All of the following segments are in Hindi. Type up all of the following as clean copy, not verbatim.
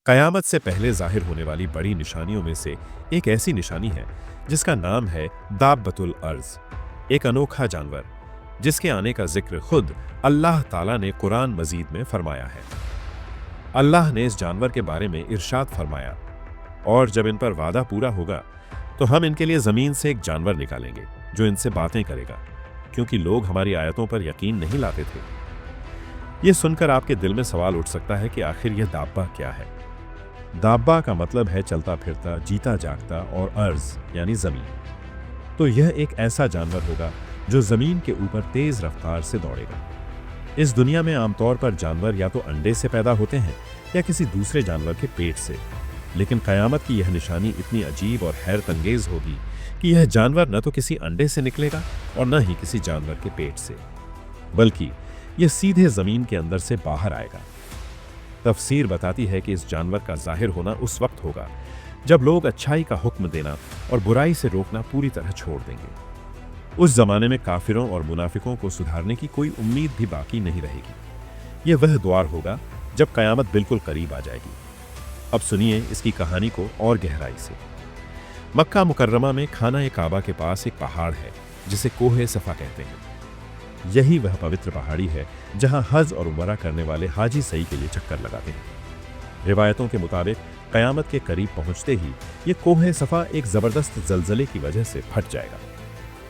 कयामत से पहले जाहिर होने वाली बड़ी निशानियों में से एक ऐसी निशानी है जिसका नाम है दाब्बतुल अर्ज, एक अनोखा जानवर जिसके आने का जिक्र खुद अल्लाह ताला ने कुरान मजीद में फरमाया है। अल्लाह ने इस जानवर के बारे में इरशाद फरमाया, और जब इन पर वादा पूरा होगा तो हम इनके लिए जमीन से एक जानवर निकालेंगे जो इनसे बातें करेगा, क्योंकि लोग हमारी आयतों पर यकीन नहीं लाते थे। यह सुनकर आपके दिल में सवाल उठ सकता है कि आखिर यह दाब्बा क्या है। दाब्बा का मतलब है चलता फिरता, जीता जागता, और अर्ज यानी जमीन। तो यह एक ऐसा जानवर होगा जो जमीन के ऊपर तेज रफ्तार से दौड़ेगा। इस दुनिया में आमतौर पर जानवर या तो अंडे से पैदा होते हैं या किसी दूसरे जानवर के पेट से, लेकिन कयामत की यह निशानी इतनी अजीब और हैरत अंगेज होगी कि यह जानवर न तो किसी अंडे से निकलेगा और न ही किसी जानवर के पेट से, बल्कि यह सीधे जमीन के अंदर से बाहर आएगा। तफसीर बताती है कि इस जानवर का जाहिर होना उस वक्त होगा जब लोग अच्छाई का हुक्म देना और बुराई से रोकना पूरी तरह छोड़ देंगे। उस जमाने में काफिरों और मुनाफिकों को सुधारने की कोई उम्मीद भी बाकी नहीं रहेगी। यह वह द्वार होगा जब कयामत बिल्कुल करीब आ जाएगी। अब सुनिए इसकी कहानी को और गहराई से। मक्का मुकर्रमा में खाना काबा के पास एक पहाड़ है जिसे कोहे सफा कहते हैं। यही वह पवित्र पहाड़ी है जहां हज और उमरा करने वाले हाजी सही के लिए चक्कर लगाते हैं। रिवायतों के मुताबिक कयामत के करीब पहुंचते ही ये कोहे सफा एक जबरदस्त जलजले की वजह से फट जाएगा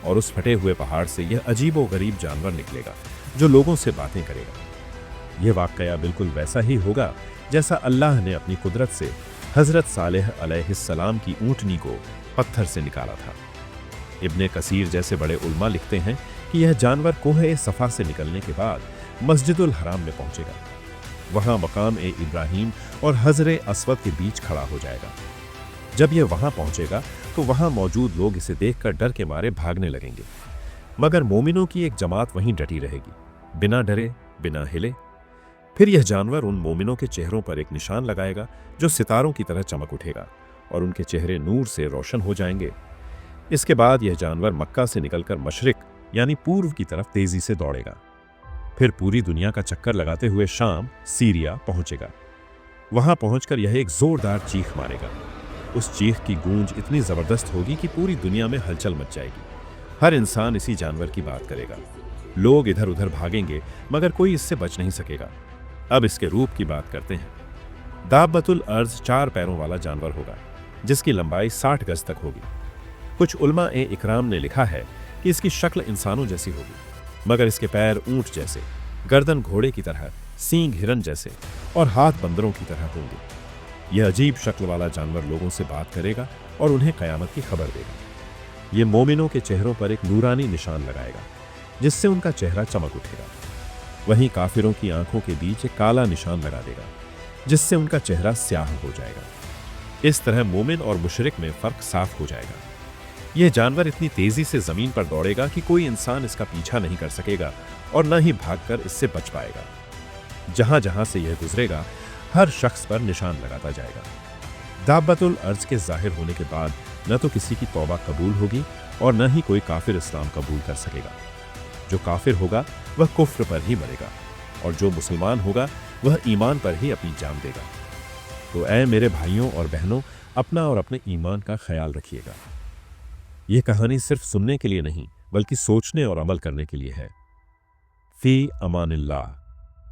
और उस फटे हुए पहाड़ से यह अजीबो गरीब जानवर निकलेगा जो लोगों से बातें करेगा। यह वाकया बिल्कुल वैसा ही होगा जैसा अल्लाह ने अपनी कुदरत से हजरत सालेह अलैहिस्सलाम की ऊंटनी को पत्थर से निकाला था। इब्ने कसीर जैसे बड़े उल्मा लिखते हैं कि यह जानवर कोहे सफा से निकलने के बाद मस्जिदुल हराम में पहुंचेगा। वहां मकाम इब्राहिम और हजरे अस्वद के बीच खड़ा हो जाएगा। जब यह वहां पहुंचेगा तो वहां मौजूद लोग इसे देखकर डर के मारे भागने लगेंगे, मगर मोमिनों की एक जमात वहीं डटी रहेगी, बिना डरे, बिना हिले। फिर यह जानवर उन मोमिनों के चेहरों पर एक निशान लगाएगा जो सितारों की तरह चमक उठेगा और उनके चेहरे नूर से रोशन हो जाएंगे। इसके बाद यह जानवर मक्का से निकलकर मशरिक यानी पूर्व की तरफ तेजी से दौड़ेगा। फिर पूरी दुनिया का चक्कर लगाते हुए शाम, सीरिया पहुंचेगा। वहां पहुंचकर यह एक जोरदार चीख मारेगा। उस चीख की गूंज इतनी जबरदस्त होगी कि पूरी दुनिया में हलचल मच जाएगी। हर इंसान इसी जानवर की बात करेगा। लोग इधर उधर भागेंगे, मगर कोई इससे बच नहीं सकेगा। अब इसके रूप की बात करते हैं। दाब्बतुल अर्ज 4 पैरों वाला जानवर होगा जिसकी लंबाई 60 गज तक होगी। कुछ उल्मा ए इकराम ने लिखा है कि इसकी शक्ल इंसानों जैसी होगी, मगर इसके पैर ऊंट जैसे, गर्दन घोड़े की तरह, सींग हिरन जैसे और हाथ बंदरों की तरह होंगे। यह अजीब शक्ल वाला जानवर लोगों से बात करेगा और उन्हें कयामत की खबर देगा। यह मोमिनों के चेहरों पर एक नूरानी निशान लगाएगा जिससे उनका चेहरा चमक उठेगा। वहीं काफिरों की आंखों के बीच एक काला निशान लगा देगा जिससे उनका चेहरा स्याह हो जाएगा। इस तरह मोमिन और मुशरिक में फर्क साफ हो जाएगा। यह जानवर इतनी तेजी से जमीन पर दौड़ेगा कि कोई इंसान इसका पीछा नहीं कर सकेगा और न ही भागकर इससे बच पाएगा। जहां जहां से यह गुजरेगा हर शख्स पर निशान लगाता जाएगा। दाब्बतुल अर्ज के जाहिर होने के बाद न तो किसी की तौबा कबूल होगी और न ही कोई काफिर इस्लाम कबूल कर सकेगा। जो काफिर होगा वह कुफ्र पर ही मरेगा और जो मुसलमान होगा वह ईमान पर ही अपनी जान देगा। तो ऐ मेरे भाइयों और बहनों, अपना और अपने ईमान का ख्याल रखिएगा। यह कहानी सिर्फ सुनने के लिए नहीं बल्कि सोचने और अमल करने के लिए है। फी अमानिल्लाह।